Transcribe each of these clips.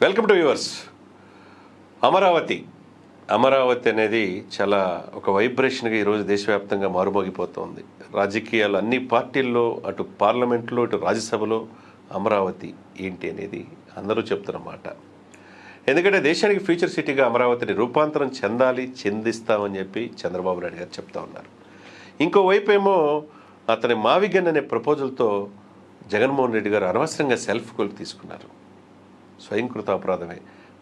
Welcome to viewers. Amaravati అనేది చాలా ఒక వైబ్రేషన్గా ఈరోజు దేశవ్యాప్తంగా మారుమోగిపోతోంది. రాజకీయాలు అన్ని పార్టీల్లో, అటు పార్లమెంట్లో, ఇటు రాజ్యసభలో అమరావతి ఏంటి అనేది అందరూ చెప్తున్నమాట. ఎందుకంటే దేశానికి ఫ్యూచర్ సిటీగా అమరావతిని రూపాంతరం చెందిస్తామని చెప్పి చంద్రబాబు నాయుడు గారు చెప్తా ఉన్నారు. ఇంకోవైపు ఏమో అతని మావిగన్ అనే ప్రపోజల్తో జగన్మోహన్ రెడ్డి గారు అనవసరంగా సెల్ఫ్ గోల్ తీసుకున్నారు. స్వయంకృత అపరాధమే.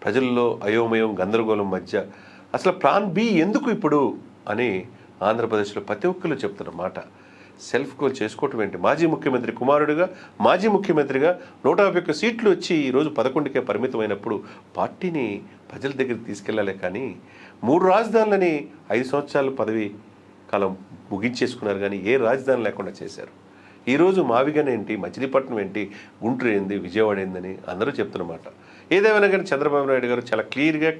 ప్రజల్లో అయోమయం, గందరగోళం మధ్య అసలు ప్లాన్ బి ఎందుకు ఇప్పుడు అని ఆంధ్రప్రదేశ్లో ప్రతి ఒక్కరు చెప్తున్న మాట. సెల్ఫ్ గోల్ చేసుకోవటం ఏంటి? మాజీ ముఖ్యమంత్రి కుమారుడిగా, మాజీ ముఖ్యమంత్రిగా 151 సీట్లు వచ్చి ఈరోజు 11కే పరిమితమైనప్పుడు పార్టీని ప్రజల దగ్గరికి తీసుకెళ్లాలే కానీ 3 రాజధానులని 5 సంవత్సరాల పదవి కాలం ముగించేసుకున్నారు. కానీ ఏ రాజధాని లేకుండా చేశారు. ఈరోజు మావిగన్ ఏంటి, మచిలీపట్నం ఏంటి, గుంటూరు ఏంది, విజయవాడ ఏందని అందరూ చెప్తున్నమాట. ఏదేమైనా కానీ చంద్రబాబు నాయుడు గారు చాలా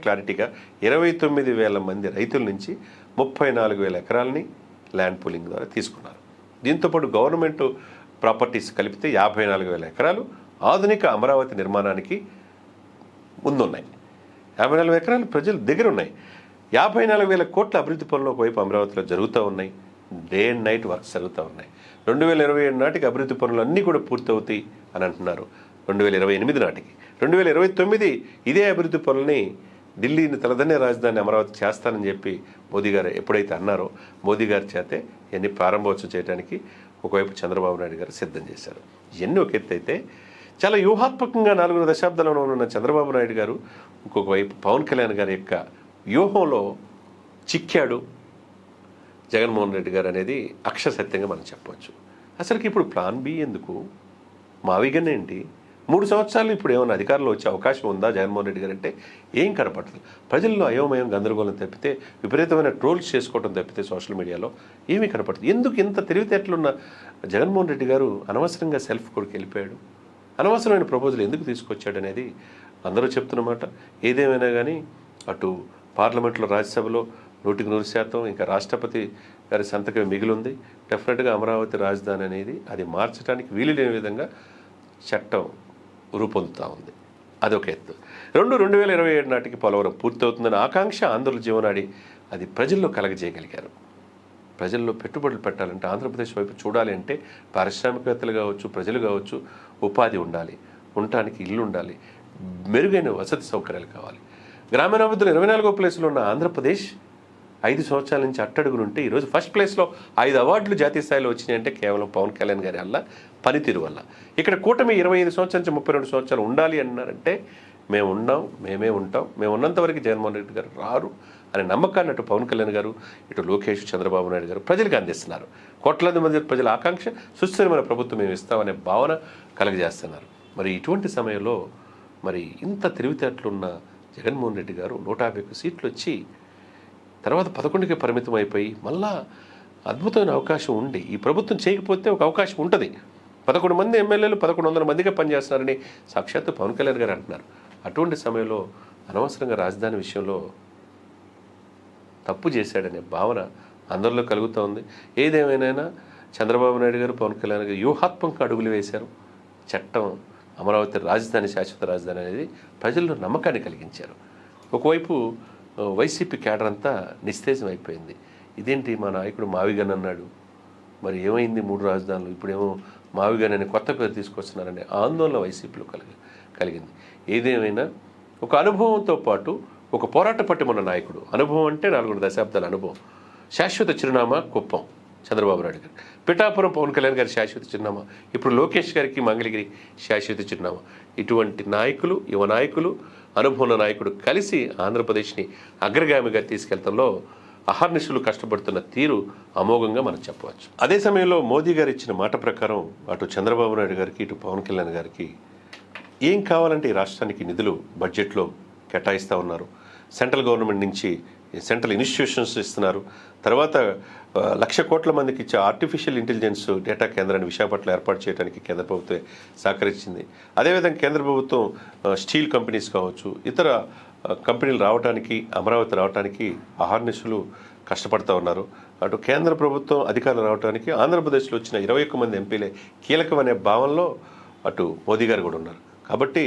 క్లారిటీగా 29,000 మంది రైతుల నుంచి 34,000 ఎకరాలని ల్యాండ్ పూలింగ్ ద్వారా తీసుకున్నారు. దీంతోపాటు గవర్నమెంట్ ప్రాపర్టీస్ కలిపితే 54,000 ఎకరాలు ఆధునిక అమరావతి నిర్మాణానికి ముందున్నాయి. 54,000 ఎకరాలు ప్రజల దగ్గర ఉన్నాయి. 54,000 కోట్ల అభివృద్ధి పనులు ఒకవైపు అమరావతిలో జరుగుతూ ఉన్నాయి. డే అండ్ నైట్ వర్క్స్ జరుగుతూ ఉన్నాయి. 2027 నాటికి అభివృద్ధి పనులు అన్నీ కూడా పూర్తవుతాయి అని అంటున్నారు. 2028 నాటికి, 2029 ఇదే అభివృద్ధి పనులని ఢిల్లీని తలదన్నే రాజధాని అమరావతి చేస్తానని చెప్పి మోదీ గారు ఎప్పుడైతే అన్నారో, మోదీ గారి చేతే ఇవన్నీ ప్రారంభోత్సవం చేయడానికి ఒకవైపు చంద్రబాబు నాయుడు గారు సిద్ధం చేశారు. ఇవన్నీ ఒక ఎత్తు అయితే, చాలా వ్యూహాత్మకంగా 4 దశాబ్దాలలో ఉన్న చంద్రబాబు నాయుడు గారు ఇంకొక వైపు పవన్ కళ్యాణ్ గారి యొక్క వ్యూహంలో చిక్కాడు జగన్మోహన్ రెడ్డి గారు అనేది అక్షరసత్యంగా మనం చెప్పవచ్చు. అసలుకి ఇప్పుడు ప్లాన్ బి ఎందుకు? మావిగన్ ఏంటి? 3 సంవత్సరాలు ఇప్పుడు ఏమైనా అధికారంలో వచ్చే అవకాశం ఉందా జగన్మోహన్ రెడ్డి గారు అంటే? ఏం కనపడుతుంది. ప్రజల్లో అయోమయం, గందరగోళం తప్పితే, విపరీతమైన ట్రోల్స్ చేసుకోవడం తప్పితే సోషల్ మీడియాలో ఏమీ కనపడుతుంది. ఎందుకు ఇంత తెలివితేటలున్న జగన్మోహన్ రెడ్డి గారు అనవసరంగా సెల్ఫ్ కొడుకు వెళ్ళిపోయాడు? అనవసరమైన ప్రపోజల్ ఎందుకు తీసుకొచ్చాడు అనేది అందరూ చెప్తున్నమాట. ఏదేమైనా కానీ అటు పార్లమెంట్లో, రాజ్యసభలో 100% ఇంకా రాష్ట్రపతి గారి సంతకం మిగిలింది. డెఫినెట్గా అమరావతి రాజధాని అనేది అది మార్చడానికి వీలు లేని విధంగా చట్టం రూపొందుతూ ఉంది. అదొక ఎత్తు. 2027 నాటికి పోలవరం పూర్తవుతుందని ఆకాంక్ష ఆంధ్రుల జీవనాడి అది ప్రజల్లో కలగజేయగలిగారు. ప్రజల్లో పెట్టుబడులు పెట్టాలంటే, ఆంధ్రప్రదేశ్ వైపు చూడాలి అంటే పారిశ్రామికవేత్తలు కావచ్చు, ప్రజలు కావచ్చు, ఉపాధి ఉండాలి, ఉండటానికి ఇల్లు ఉండాలి, మెరుగైన వసతి సౌకర్యాలు కావాలి. గ్రామీణాభివృద్ధిలో 24వ ప్లేస్లో ఉన్న ఆంధ్రప్రదేశ్ 5 సంవత్సరాల నుంచి అట్టడుగునుంటే ఈరోజు ఫస్ట్ ప్లేస్లో 5 అవార్డులు జాతీయ స్థాయిలో వచ్చినాయంటే కేవలం పవన్ కళ్యాణ్ గారి వల్ల, పనితీరు వల్ల. ఇక్కడ కూటమి 25 సంవత్సరాల నుంచి 32 సంవత్సరాలు ఉండాలి అన్నారంటే మేము ఉన్నాం, మేమే ఉంటాం, మేము ఉన్నంత వరకు జగన్మోహన్ రెడ్డి గారు రారు అనే నమ్మకాన్ని అటు పవన్ కళ్యాణ్ గారు, ఇటు లోకేష్, చంద్రబాబు నాయుడు గారు ప్రజలకు అందిస్తున్నారు. కోట్లాది మంది ప్రజల ఆకాంక్ష సుస్థిరమైన ప్రభుత్వం మేము ఇస్తామనే భావన కలగజేస్తున్నారు. మరి ఇటువంటి సమయంలో మరి ఇంత తెలివితేటలున్న జగన్మోహన్ రెడ్డి గారు 151 సీట్లు వచ్చి తర్వాత 11కే పరిమితం అయిపోయి మళ్ళా అద్భుతమైన అవకాశం ఉండి ఈ ప్రభుత్వం చేయకపోతే ఒక అవకాశం ఉంటుంది. 11 మంది ఎమ్మెల్యేలు 1100 మందిగా పనిచేస్తున్నారని సాక్షాత్తు పవన్ కళ్యాణ్ గారు అంటున్నారు. అటువంటి సమయంలో అనవసరంగా రాజధాని విషయంలో తప్పు చేశాడనే భావన అందరిలో కలుగుతూ ఉంది. ఏదేమైనా చంద్రబాబు నాయుడు గారు, పవన్ కళ్యాణ్ గారు వ్యూహాత్మక అడుగులు వేశారు. చట్టం అమరావతి రాజధాని, శాశ్వత రాజధాని అనేది ప్రజల్లో నమ్మకాన్ని కలిగించారు. ఒకవైపు వైసీపీ క్యాడర్ అంతా నిస్తేజం అయిపోయింది. ఇదేంటి మా నాయకుడు మావిగన్ అన్నాడు, మరి ఏమైంది 3 రాజధానులు, ఇప్పుడేమో మావిగన్ అనే కొత్త పేరు తీసుకొస్తున్నారనే ఆందోళన వైసీపీలో కలిగింది. ఏదేమైనా ఒక అనుభవంతో పాటు ఒక పోరాట పట్టుమన్న నాయకుడు, అనుభవం అంటే 4 దశాబ్దాల అనుభవం. శాశ్వత చిరునామా కుప్పం చంద్రబాబు నాయుడు గారు, పిఠాపురం పవన్ కళ్యాణ్ గారి శాశ్వత చిరునామా, ఇప్పుడు లోకేష్ గారికి మంగళగిరి శాశ్వత చిరునామా. ఇటువంటి నాయకులు, యువ నాయకులు, అనుభవ నాయకుడు కలిసి ఆంధ్రప్రదేశ్ని అగ్రగామిగా తీసుకెళ్తంలో అహర్నిశలు కష్టపడుతున్న తీరు అమోఘంగా మనం చెప్పవచ్చు. అదే సమయంలో మోదీ గారు ఇచ్చిన మాట ప్రకారం అటు చంద్రబాబు నాయుడు గారికి, ఇటు పవన్ కళ్యాణ్ గారికి ఏం కావాలంటే ఈ రాష్ట్రానికి నిధులు బడ్జెట్లో కేటాయిస్తూ ఉన్నారు. సెంట్రల్ గవర్నమెంట్ నుంచి సెంట్రల్ ఇన్స్టిట్యూషన్స్ ఇస్తున్నారు. తర్వాత 1,00,000 కోట్ల మందికి ఇచ్చే ఆర్టిఫిషియల్ ఇంటెలిజెన్స్ డేటా కేంద్రాన్ని విశాఖపట్నంలో ఏర్పాటు చేయడానికి కేంద్ర ప్రభుత్వం సహకరించింది. అదేవిధంగా కేంద్ర ప్రభుత్వం స్టీల్ కంపెనీస్ కావచ్చు, ఇతర కంపెనీలు రావడానికి, అమరావతి రావడానికి అహర్నిశలు కష్టపడుతూ ఉన్నారు. అటు కేంద్ర ప్రభుత్వం అధికారులు రావడానికి ఆంధ్రప్రదేశ్లో వచ్చిన 21 మంది ఎంపీలే కీలకమనే భావనలో అటు మోదీ గారు కూడా ఉన్నారు. కాబట్టి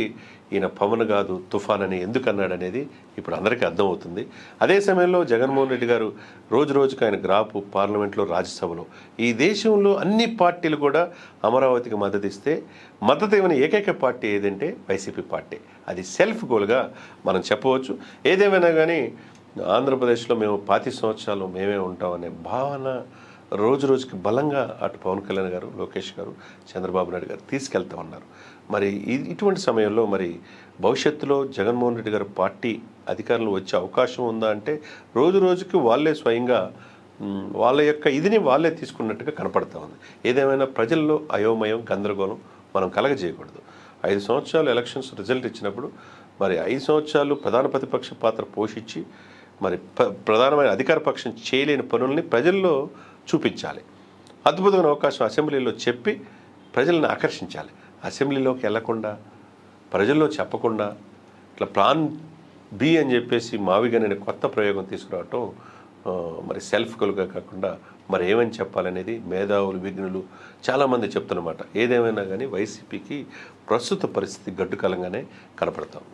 ఈయన పవన్ కాదు తుఫాన్ అని ఎందుకు అన్నాడు అనేది ఇప్పుడు అందరికీ అర్థమవుతుంది. అదే సమయంలో జగన్మోహన్ రెడ్డి గారు రోజు రోజుకు ఆయన గ్రాపు పార్లమెంట్లో, రాజ్యసభలో ఈ దేశంలో అన్ని పార్టీలు కూడా అమరావతికి మద్దతు ఇస్తే మద్దతు ఇవ్వని ఏకైక పార్టీ ఏదంటే వైసీపీ పార్టీ. అది సెల్ఫ్ గోల్గా మనం చెప్పవచ్చు. ఏదేమైనా కానీ ఆంధ్రప్రదేశ్లో మేము 25 సంవత్సరాలు మేమే ఉంటామనే భావన రోజు రోజుకి బలంగా అటు పవన్ కళ్యాణ్ గారు, లోకేష్ గారు, చంద్రబాబు నాయుడు గారు తీసుకెళ్తా ఉన్నారు. మరి ఇటువంటి సమయంలో మరి భవిష్యత్తులో జగన్మోహన్ రెడ్డి గారు పార్టీ అధికారంలో వచ్చే అవకాశం ఉందా అంటే రోజు రోజుకి వాళ్ళే స్వయంగా వాళ్ళ యొక్క ఇదిని వాళ్ళే తీసుకున్నట్టుగా కనపడతా ఉంది. ఏదేమైనా ప్రజల్లో అయోమయం, గందరగోళం మనం కలగజేయకూడదు. 5 సంవత్సరాలు ఎలక్షన్స్ రిజల్ట్ ఇచ్చినప్పుడు మరి 5 సంవత్సరాలు ప్రధాన ప్రతిపక్ష పాత్ర పోషించి మరి ప్రధానమైన అధికార పక్షం చేయలేని పనుల్ని ప్రజల్లో చూపించాలి. అద్భుతమైన అవకాశం అసెంబ్లీలో చెప్పి ప్రజలను ఆకర్షించాలి. అసెంబ్లీలోకి వెళ్లకుండా, ప్రజల్లో చెప్పకుండా ఇట్లా ప్లాన్ బి అని చెప్పేసి మావిగానే కొత్త ప్రయోగం తీసుకురావటం మరి సెల్ఫ్ గోల్గా కాకుండా మరి ఏమని చెప్పాలనేది మేధావులు, విఘ్నులు చాలామంది చెప్తున్నమాట. ఏదేమైనా కానీ వైసీపీకి ప్రస్తుత పరిస్థితి గడ్డుకాలంగానే కనపడతాం.